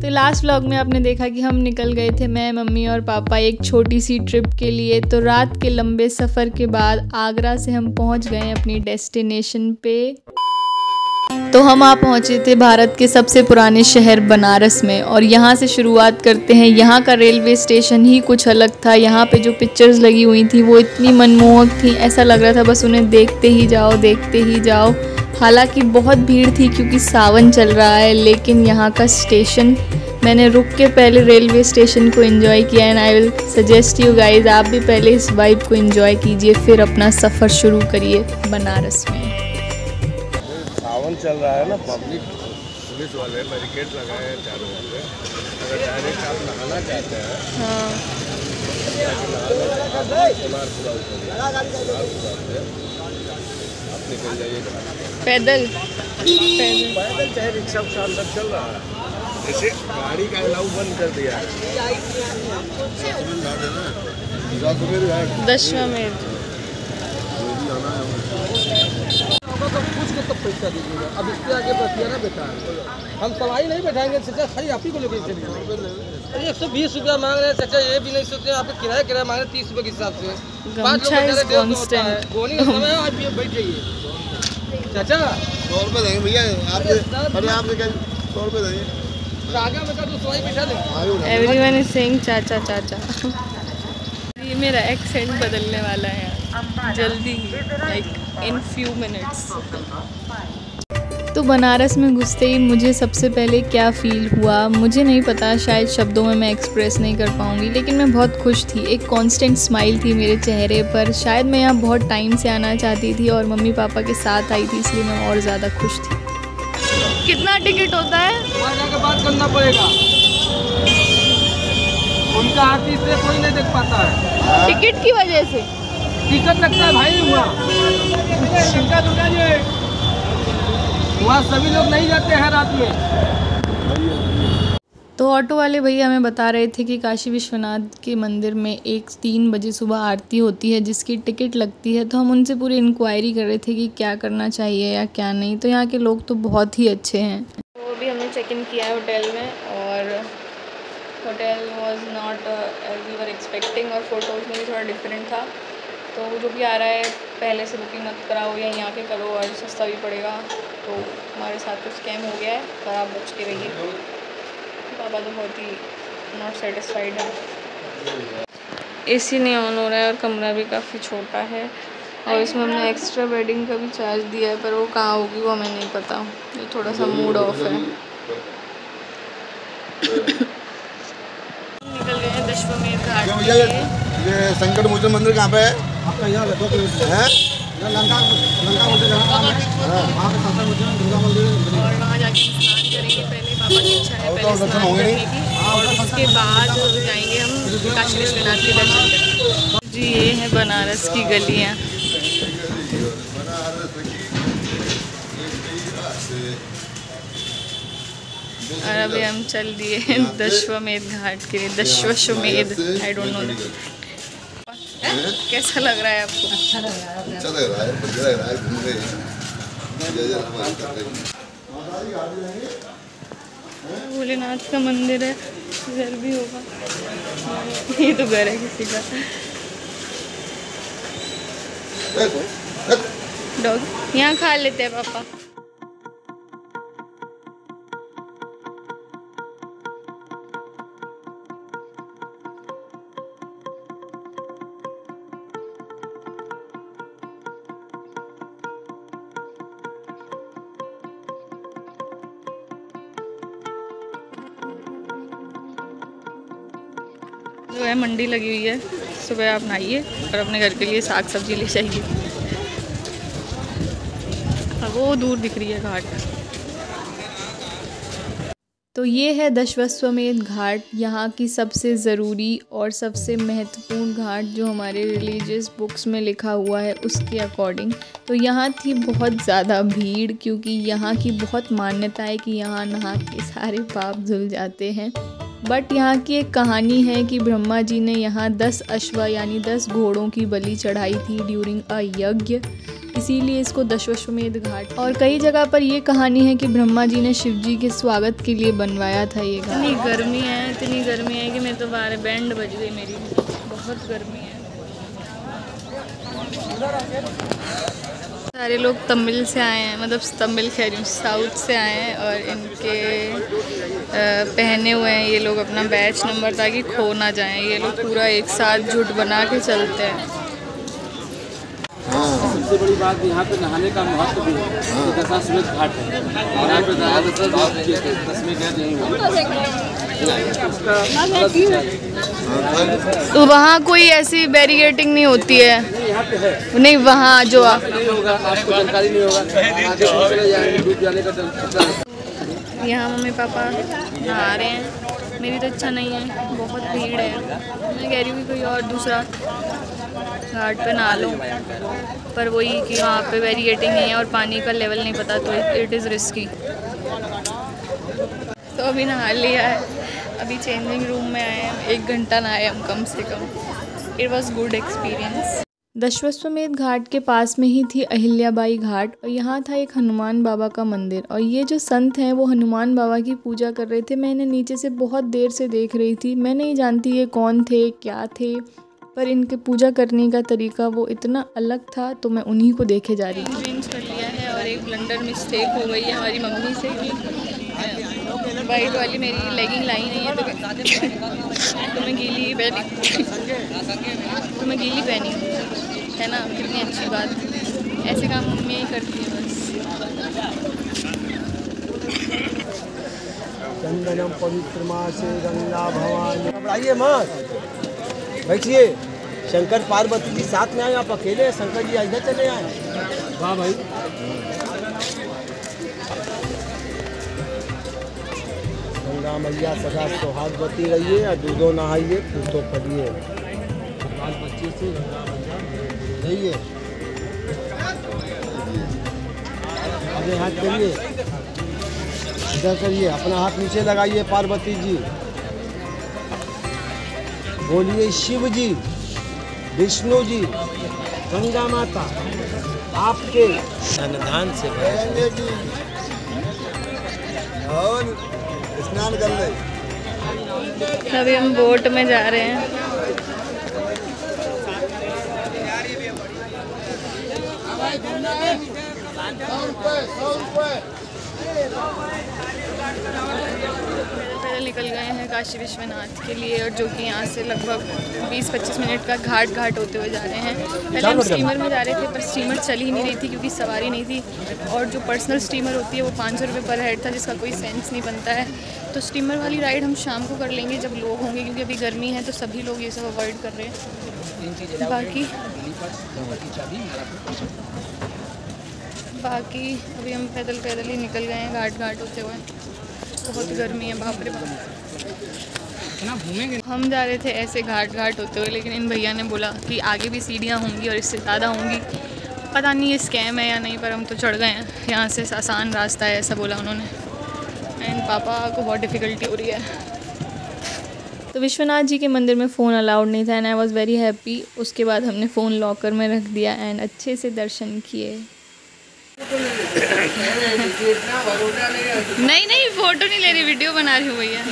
तो last vlog में आपने देखा कि हम निकल गए थे, मैं, मम्मी और पापा, एक छोटी सी ट्रिप के लिए। तो रात के लंबे सफ़र के बाद आगरा से हम पहुंच गए अपनी डेस्टिनेशन पे। तो हम आ पहुंचे थे भारत के सबसे पुराने शहर बनारस में, और यहाँ से शुरुआत करते हैं। यहाँ का रेलवे स्टेशन ही कुछ अलग था। यहाँ पे जो पिक्चर्स लगी हुई थी वो इतनी मनमोहक थी, ऐसा लग रहा था बस उन्हें देखते ही जाओ, देखते ही जाओ। हालांकि बहुत भीड़ थी क्योंकि सावन चल रहा है, लेकिन यहाँ का स्टेशन, मैंने रुक के पहले रेलवे स्टेशन को एंजॉय किया। And I will suggest you guys, आप भी पहले इस वाइब को एंजॉय कीजिए, फिर अपना सफ़र शुरू करिए बनारस में। सावन चल रहा है ना, पब्लिक पुलिस वाले बैरिकेड लगाए हैं चारों ओर। अगर डायरेक्ट आप नहाना चाहते हैं, हाँ, आप निकल जाइए पैदल चाहे रिक्शा शाम तक चल रहा है। जैसे गाड़ी का अलाउ बंद कर दिया है। दशमेध पूछ के तब पैसा दीजिएगा। अब इसके आगे बतिया ना बेटा, हम सवारी नहीं बैठाएंगे चाचा, खाली आप ही को लेकर चलिए। 120 रुपया मांग रहे हैं चाचा, ये भी नहीं सोचते आप किराया मांग रहे हैं 30 रुपये के हिसाब से। 5 लोग गोनी का समय है, आप बैठ जाइए चाचा। 100 रुपये देंगे भैया, आपसे क्या 100 रुपये देंगे। आगे में तो सवारी बैठा दें। एवरीवन इज सेइंग चाचा चाचा। ये मेरा एक्सेंट बदलने वाला है जल्दी ही, लाइक इन फ्यू मिनट्स। तो बनारस में घुसते ही मुझे सबसे पहले क्या फ़ील हुआ मुझे नहीं पता, शायद शब्दों में मैं एक्सप्रेस नहीं कर पाऊँगी, लेकिन मैं बहुत खुश थी। एक कांस्टेंट स्माइल थी मेरे चेहरे पर। शायद मैं यहाँ बहुत टाइम से आना चाहती थी और मम्मी पापा के साथ आई थी, इसलिए मैं और ज़्यादा खुश थी। कितना टिकट होता है? वहाँ जाकर बात करना पड़ेगा, उनका आरती से कोई नहीं देख पाता है। टिकट की वजह से टिकट लगता है भाई, वहाँ सभी लोग नहीं जाते हैं रात में। तो ऑटो वाले भैया हमें बता रहे थे कि काशी विश्वनाथ के मंदिर में 3 बजे सुबह आरती होती है जिसकी टिकट लगती है। तो हम उनसे पूरी इंक्वायरी कर रहे थे कि क्या करना चाहिए या क्या नहीं। तो यहाँ के लोग तो बहुत ही अच्छे हैं। तो अभी हमने चेक इन किया है होटल में, और hotel was not as we were expecting, और फोटोज़ में भी थोड़ा डिफरेंट था। तो जो भी आ रहा है पहले से बुकिंग मत कराओ या यहाँ के करो और सस्ता भी पड़ेगा। तो हमारे साथ तो स्कैम हो गया है, पर आप बच के रहिए। पापा तो बहुत ही नॉट सेटिस्फाइड है। एसी नहीं ऑन हो रहा है और कमरा भी काफ़ी छोटा है, और इसमें हमने एक्स्ट्रा बेडिंग का भी चार्ज दिया है, पर वो कहाँ होगी वो हमें नहीं पता। ये थोड़ा सा मूड ऑफ है। निकल गए हैं दशमेध घाट के लिए। ये संकट मोचन मंदिर कहाँ पे है? आपका यहाँ 2 किलोमीटर है। लंका दुर्गा मंदिर, और वहाँ जाके स्नान करेंगे। पहले पापा की इच्छा है पहले स्नान करने की, और उसके बाद जाएंगे हम काशी विश्वनाथ के दर्शन करने। जी ये है बनारस की गलियाँ। और अभी हम चल दिए हैं दशमेध घाट के लिए। दशमेध, आई डोंट नो। कैसा लग रहा है आपको? अच्छा लग रहा है, बढ़िया लग रहा है, घूम रहे हैं। भोलेनाथ का मंदिर है, घर भी होगा। ये तो घर है किसी का। डॉग यहाँ खा लेते हैं पापा। जो है मंडी लगी हुई है, सुबह आप नहाइए और अपने घर के लिए साग सब्जी ले जाइए। वो दूर दिख रही है घाट। तो ये है दशाश्वमेध घाट, यहाँ की सबसे ज़रूरी और सबसे महत्वपूर्ण घाट जो हमारे रिलीजियस बुक्स में लिखा हुआ है उसके अकॉर्डिंग। तो यहाँ थी बहुत ज़्यादा भीड़, क्योंकि यहाँ की बहुत मान्यता है कि यहाँ नहा के सारे पाप धुल जाते हैं। बट यहाँ की एक कहानी है कि ब्रह्मा जी ने यहाँ 10 अश्व यानी 10 घोड़ों की बलि चढ़ाई थी ड्यूरिंग अ यज्ञ। इसीलिए इसको दशाश्वमेध घाट। और कई जगह पर ये कहानी है कि ब्रह्मा जी ने शिव जी के स्वागत के लिए बनवाया था ये घाट। इतनी गर्मी है कि मैं तो बाहर बैंड बज गई मेरी, बहुत गर्मी है। सारे लोग तमिल से आए हैं, मतलब तमिल कह रही हूँ, साउथ से आए हैं और इनके पहने हुए हैं ये लोग अपना बैच नंबर ताकि खो ना जाएं। ये लोग पूरा एक साथ झुंड बना के चलते हैं। सबसे बड़ी बात यहाँ पे नहाने का महत्व भी है, दशाश्वमेध घाट है और यहाँ पे तो वहाँ कोई ऐसी बैरिकेडिंग नहीं होती है? यहाँ पे है नहीं, वहाँ जो नहीं होगा, आपको जानकारी नहीं होगा। यहाँ मम्मी पापा नहा रहे हैं, मेरी तो इच्छा नहीं है, बहुत भीड़ है। मैं कह रही हूँ कि कोई और दूसरा घाट पे नहा लो, पर वही कि वहाँ पे बैरिकेडिंग नहीं है और पानी का लेवल नहीं पता, तो इट इज़ रिस्की। तो अभी नहा लिया है, अभी चेंजिंग रूम में आए हैं, 1 घंटा नहाए हम कम से कम। It was good experience. Dashashwamedh Ghat के पास में ही थी अहिल्याबाई घाट और यहाँ था एक हनुमान बाबा का मंदिर। और ये जो संत हैं वो हनुमान बाबा की पूजा कर रहे थे। मैं इन्हें नीचे से बहुत देर से देख रही थी, मैं नहीं जानती ये कौन थे क्या थे, पर इनके पूजा करने का तरीका वो इतना अलग था, तो मैं उन्हीं को देखे जा रही थी। चेंज कर लिया है और एक ब्लंडर मिस्टेक हो गई है हमारी मम्मी से कि वाइट वाली मेरी लेगिंग लाई नहीं है, तो मैं गीली पहनी, तो मैं गीली पहनी है ना। कितनी अच्छी बात, ऐसे काम मम्मी ही करती है बस। चंदनम पवित्रमा से गंगा भवानी। घबराइए मत, बैठिए। शंकर पार्वती जी साथ में आए, आप अकेले हैं? शंकर जी इधर चले आए। वाह भाई, गंगा मैया सदा सौहार्दवती रहिए और दूधो नहाइए, फूटो पड़िए, बाल बच्चे से गंगा मैया रहिए। अपने हाथ करिए, इधर करिए, अपना हाथ नीचे लगाइए। पार्वती जी बोलिए, शिव जी, विष्णु जी, गंगा माता आपके सन्निधान से बचाएंगे जी। और स्नान कर ले। अभी हम बोट में जा रहे हैं। पैदल निकल गए हैं काशी विश्वनाथ के लिए, और जो कि यहाँ से लगभग 20-25 मिनट का घाट होते हुए जा रहे हैं। पहले हम स्टीमर में जा रहे थे, पर स्टीमर चल ही नहीं रही थी क्योंकि सवारी नहीं थी, और जो पर्सनल स्टीमर होती है वो 500 रुपये पर हेड था, जिसका कोई सेंस नहीं बनता है। तो स्टीमर वाली राइड हम शाम को कर लेंगे जब लोग होंगे, क्योंकि अभी गर्मी है तो सभी लोग ये सब अवॉइड कर रहे हैं। बाकी अभी हम पैदल ही निकल गए हैं घाट होते हुए। बहुत गर्मी है, बाप रे बाप। हम जा रहे थे ऐसे घाट होते हुए, लेकिन इन भैया ने बोला कि आगे भी सीढ़ियाँ होंगी और इससे ज़्यादा होंगी। पता नहीं ये स्कैम है या नहीं, पर हम तो चढ़ गए हैं। यहाँ से आसान रास्ता है ऐसा बोला उन्होंने, एंड पापा को बहुत डिफ़िकल्टी हो रही है। तो विश्वनाथ जी के मंदिर में फ़ोन अलाउड नहीं था, and I was very happy. उसके बाद हमने फ़ोन लॉकर में रख दिया एंड अच्छे से दर्शन किए। नहीं फ़ोटो नहीं ले रही, वीडियो बना रही हूँ भैया।